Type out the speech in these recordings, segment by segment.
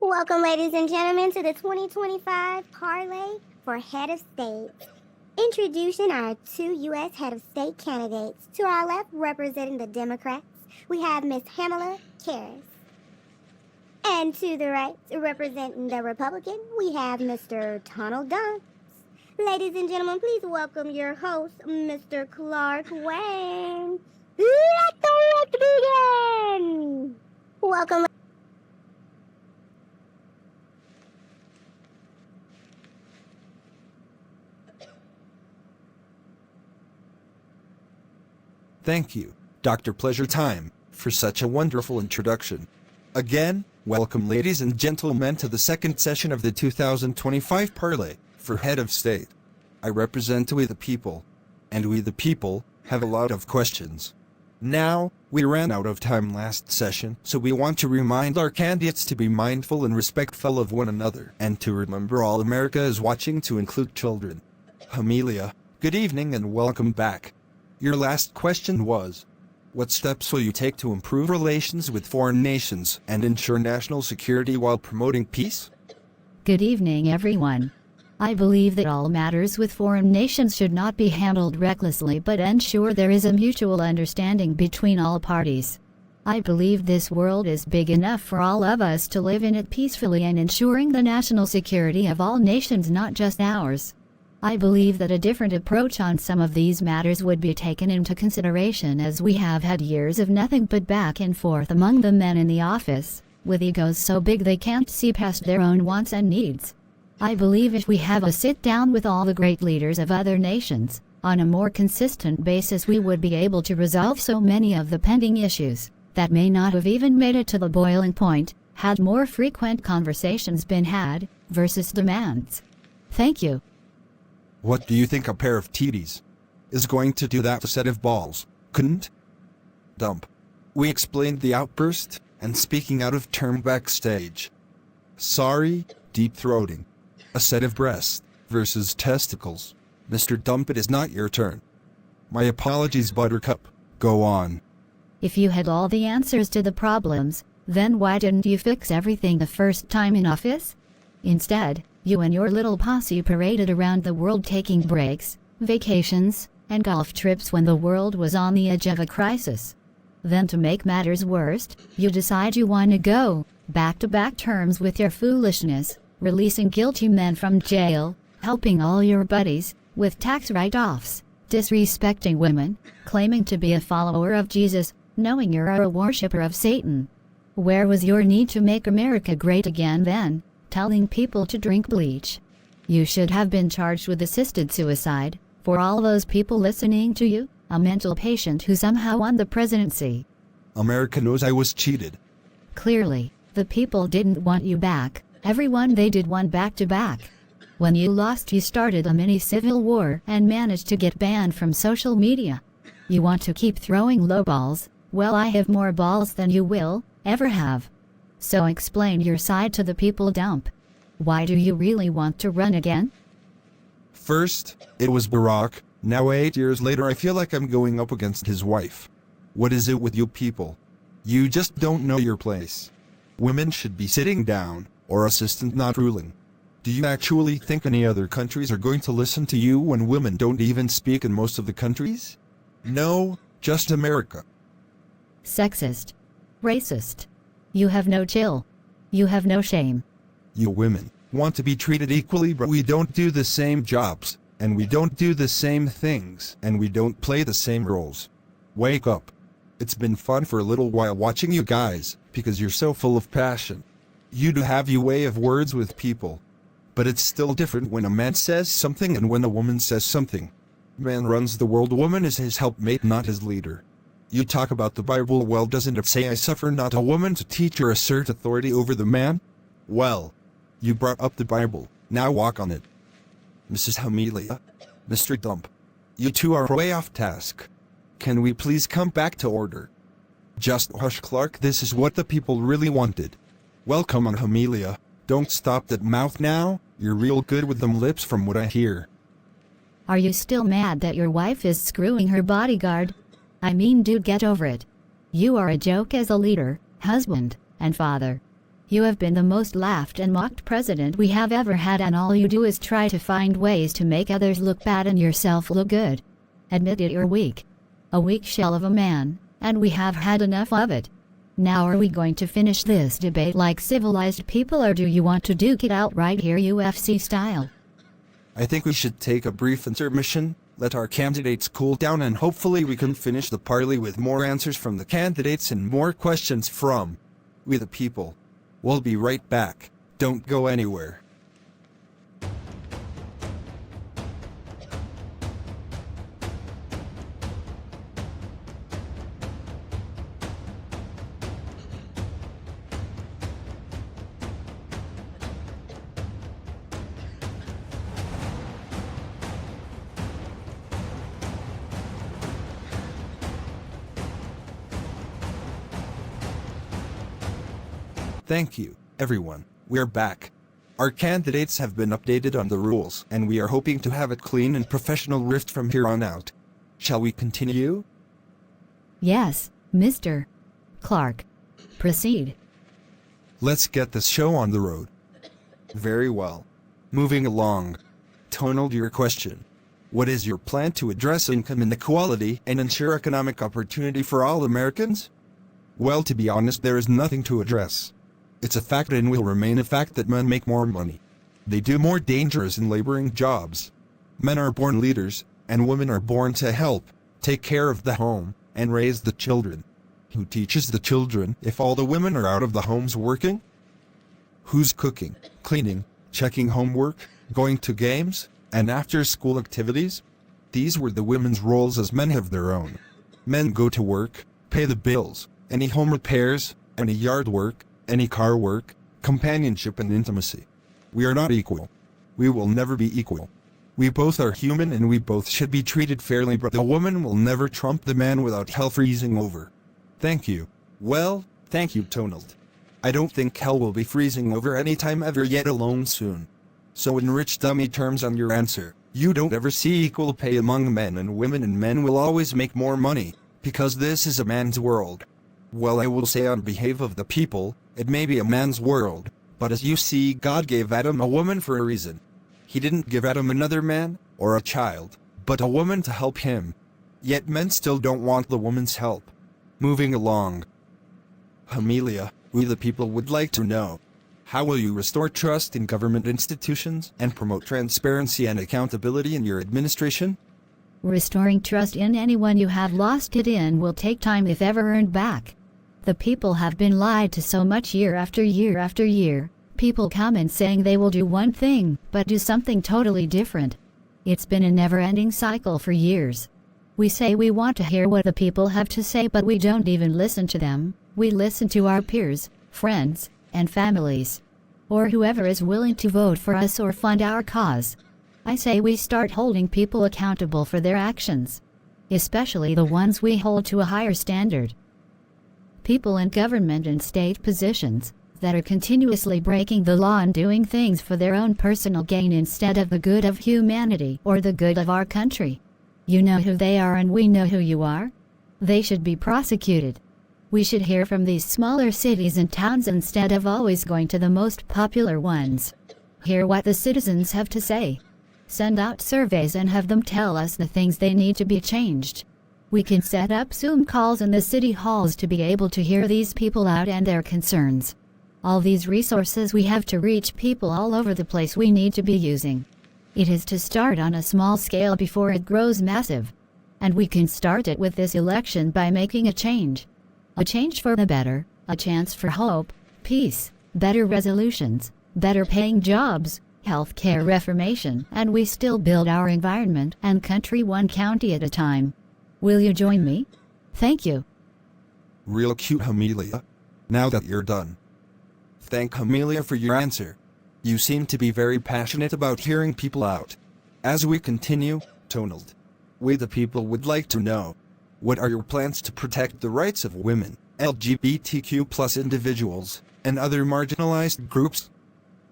Welcome, ladies and gentlemen, to the 2025 Parlay for Head of State. Introducing our two U.S. Head of State candidates. To our left, representing the Democrats, we have Miss Kamala Harris. And to the right, representing the Republican, we have Mr. Donald Trump. Ladies and gentlemen, please welcome your host, Mr. Clark Wayne. Let the work begin! Welcome. Thank you, Dr. Pleasure Time, for such a wonderful introduction. Again, welcome ladies and gentlemen to the second session of the 2025 Parlay for Head of State. I represent we the people, and we the people have a lot of questions. Now, we ran out of time last session, so we want to remind our candidates to be mindful and respectful of one another, and to remember all America is watching, to include children. Amelia, good evening and welcome back. Your last question was, what steps will you take to improve relations with foreign nations and ensure national security while promoting peace? Good evening, everyone. I believe that all matters with foreign nations should not be handled recklessly but ensure there is a mutual understanding between all parties. I believe this world is big enough for all of us to live in it peacefully and ensuring the national security of all nations, not just ours. I believe that a different approach on some of these matters would be taken into consideration, as we have had years of nothing but back and forth among the men in the office, with egos so big they can't see past their own wants and needs. I believe if we have a sit-down with all the great leaders of other nations, on a more consistent basis, we would be able to resolve so many of the pending issues that may not have even made it to the boiling point, had more frequent conversations been had, versus demands. Thank you. What do you think a pair of titties is going to do that a set of balls couldn't? Dump. We explained the outburst and speaking out of turn backstage. Sorry, deep-throating. A set of breasts versus testicles. Mr. Dump, it is not your turn. My apologies, Buttercup. Go on. If you had all the answers to the problems, then why didn't you fix everything the first time in office? Instead, you and your little posse paraded around the world taking breaks, vacations, and golf trips when the world was on the edge of a crisis. Then, to make matters worse, you decide you want to go back-to-back terms with your foolishness, releasing guilty men from jail, helping all your buddies with tax write-offs, disrespecting women, claiming to be a follower of Jesus, knowing you're a worshipper of Satan. Where was your need to make America great again then? Telling people to drink bleach. You should have been charged with assisted suicide, for all those people listening to you, a mental patient who somehow won the presidency. America knows I was cheated. Clearly, the people didn't want you back. Everyone they did won back-to-back. When you lost, you started a mini civil war and managed to get banned from social media. You want to keep throwing low balls? Well, I have more balls than you will ever have. So explain your side to the people, Dump. Why do you really want to run again? First, it was Barack. Now 8 years later, I feel like I'm going up against his wife. What is it with you people? You just don't know your place. Women should be sitting down, or assistant not ruling. Do you actually think any other countries are going to listen to you when women don't even speak in most of the countries? No, just America. Sexist. Racist. You have no chill. You have no shame. You women want to be treated equally, but we don't do the same jobs, and we don't do the same things, and we don't play the same roles. Wake up. It's been fun for a little while watching you guys, because you're so full of passion. You do have your way of words with people. But it's still different when a man says something and when a woman says something. Man runs the world, woman is his helpmate, not his leader. You talk about the Bible, well, doesn't it say, I suffer not a woman to teach or assert authority over the man? Well, you brought up the Bible, now walk on it. Mrs. Amelia, Mr. Dump, you two are way off task. Can we please come back to order? Just hush, Clark, this is what the people really wanted. Welcome on, Amelia, don't stop that mouth now, you're real good with them lips from what I hear. Are you still mad that your wife is screwing her bodyguard? I mean, dude, get over it. You are a joke as a leader, husband, and father. You have been the most laughed and mocked president we have ever had, and all you do is try to find ways to make others look bad and yourself look good. Admit it, you're weak. A weak shell of a man, and we have had enough of it. Now are we going to finish this debate like civilized people, or do you want to duke it out right here UFC style? I think we should take a brief intermission, let our candidates cool down, and hopefully we can finish the parley with more answers from the candidates and more questions from we the people. We'll be right back. Don't go anywhere. Thank you, everyone. We're back. Our candidates have been updated on the rules, and we are hoping to have a clean and professional rift from here on out. Shall we continue? Yes, Mr. Clark. Proceed. Let's get this show on the road. Very well. Moving along. Tonald, your question. What is your plan to address income inequality and ensure economic opportunity for all Americans? Well, to be honest, there is nothing to address. It's a fact and will remain a fact that men make more money. They do more dangerous and laboring jobs. Men are born leaders, and women are born to help, take care of the home, and raise the children. Who teaches the children if all the women are out of the homes working? Who's cooking, cleaning, checking homework, going to games, and after-school activities? These were the women's roles, as men have their own. Men go to work, pay the bills, any home repairs, any yard work, any car work, companionship and intimacy. We are not equal. We will never be equal. We both are human and we both should be treated fairly, but the woman will never trump the man without hell freezing over. Thank you. Well, thank you, Tonald. I don't think hell will be freezing over anytime ever, yet alone soon. So in rich dummy terms on your answer, you don't ever see equal pay among men and women, and men will always make more money, because this is a man's world. Well, I will say on behalf of the people, it may be a man's world, but as you see, God gave Adam a woman for a reason. He didn't give Adam another man, or a child, but a woman to help him. Yet men still don't want the woman's help. Moving along. Amelia, we the people would like to know, how will you restore trust in government institutions and promote transparency and accountability in your administration? Restoring trust in anyone you have lost it in will take time, if ever earned back. The people have been lied to so much year after year after year. People come in saying they will do one thing, but do something totally different. It's been a never-ending cycle for years. We say we want to hear what the people have to say, but we don't even listen to them. We listen to our peers, friends, and families, or whoever is willing to vote for us or fund our cause. I say we start holding people accountable for their actions, especially the ones we hold to a higher standard. People in government and state positions that are continuously breaking the law and doing things for their own personal gain instead of the good of humanity or the good of our country. You know who they are and we know who you are. They should be prosecuted. We should hear from these smaller cities and towns instead of always going to the most popular ones. Hear what the citizens have to say. Send out surveys and have them tell us the things they need to be changed. We can set up Zoom calls in the city halls to be able to hear these people out and their concerns. All these resources we have to reach people all over the place we need to be using. It is to start on a small scale before it grows massive. And we can start it with this election by making a change. A change for the better, a chance for hope, peace, better resolutions, better paying jobs, healthcare reformation, and we still build our environment and country one county at a time. Will you join me? Thank you. Real cute, Amelia. Now that you're done. Thank Amelia for your answer. You seem to be very passionate about hearing people out. As we continue, Tonald, we the people would like to know, what are your plans to protect the rights of women, LGBTQ plus individuals, and other marginalized groups?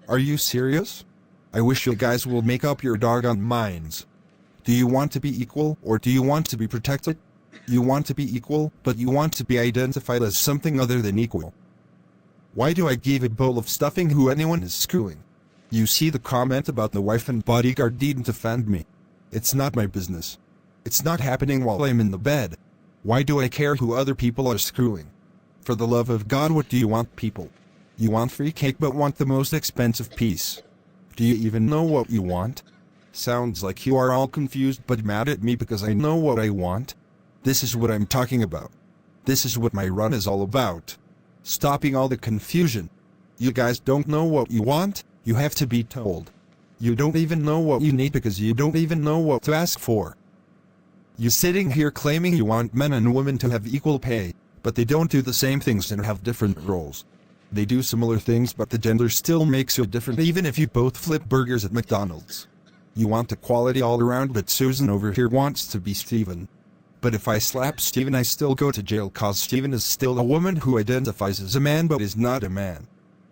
Are you serious? I wish you guys will make up your doggone minds. Do you want to be equal, or do you want to be protected? You want to be equal, but you want to be identified as something other than equal. Why do I give a bowl of stuffing who anyone is screwing? You see the comment about the wife and bodyguard needn't offend me. It's not my business. It's not happening while I'm in the bed. Why do I care who other people are screwing? For the love of God, what do you want, people? You want free cake but want the most expensive piece. Do you even know what you want? Sounds like you are all confused but mad at me because I know what I want. This is what I'm talking about. This is what my run is all about. Stopping all the confusion. You guys don't know what you want, you have to be told. You don't even know what you need because you don't even know what to ask for. You sitting here claiming you want men and women to have equal pay, but they don't do the same things and have different roles. They do similar things but the gender still makes you different even if you both flip burgers at McDonald's. You want equality all around but Susan over here wants to be Steven. But if I slap Steven I still go to jail cause Steven is still a woman who identifies as a man but is not a man.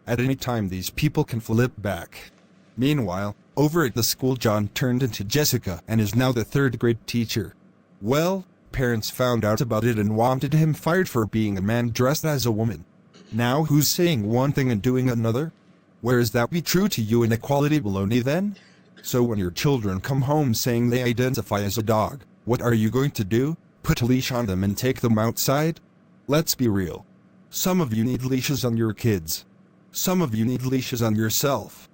At any time these people can flip back. Meanwhile, over at the school John turned into Jessica and is now the third grade teacher. Well, parents found out about it and wanted him fired for being a man dressed as a woman. Now who's saying one thing and doing another? Where is that be true to you in equality baloney then? So when your children come home saying they identify as a dog, what are you going to do? Put a leash on them and take them outside? Let's be real. Some of you need leashes on your kids. Some of you need leashes on yourself.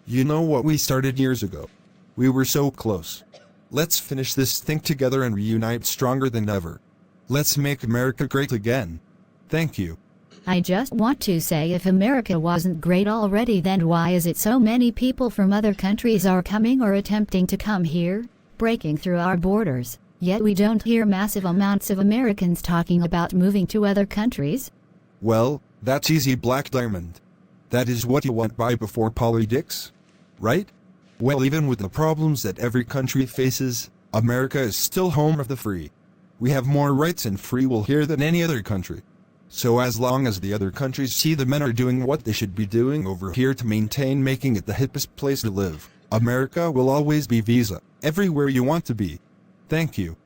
You know what we started years ago? We were so close. Let's finish this thing together and reunite stronger than ever. Let's make America great again. Thank you. I just want to say if America wasn't great already then why is it so many people from other countries are coming or attempting to come here, breaking through our borders, yet we don't hear massive amounts of Americans talking about moving to other countries? Well, that's easy Black Diamond. That is what you want by before politics? Right? Well, even with the problems that every country faces, America is still home of the free. We have more rights and free will here than any other country. So as long as the other countries see the men are doing what they should be doing over here to maintain making it the hippest place to live, America will always be Visa, everywhere you want to be. Thank you.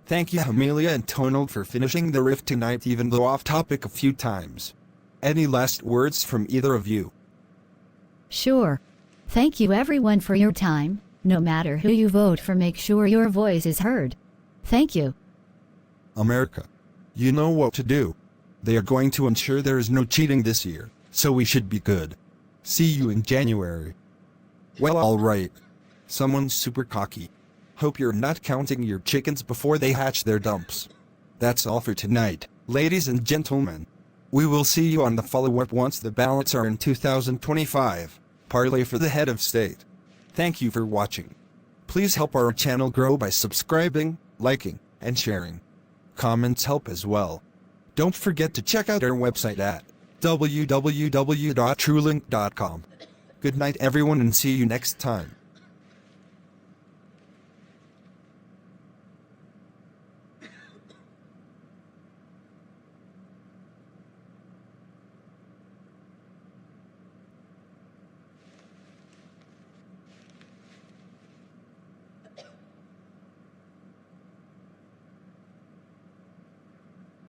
Thank you Amelia and Tonald for finishing the riff tonight even though off topic a few times. Any last words from either of you? Sure. Thank you everyone for your time. No matter who you vote for, make sure your voice is heard. Thank you. America. You know what to do. They are going to ensure there is no cheating this year, so we should be good. See you in January. Well, alright. Someone's super cocky. Hope you're not counting your chickens before they hatch their dumps. That's all for tonight, ladies and gentlemen. We will see you on the follow-up once the ballots are in 2025. Parlay for the head of state. Thank you for watching. Please help our channel grow by subscribing, liking, and sharing. Comments help as well. Don't forget to check out our website at www.truelink.com. Good night everyone and see you next time.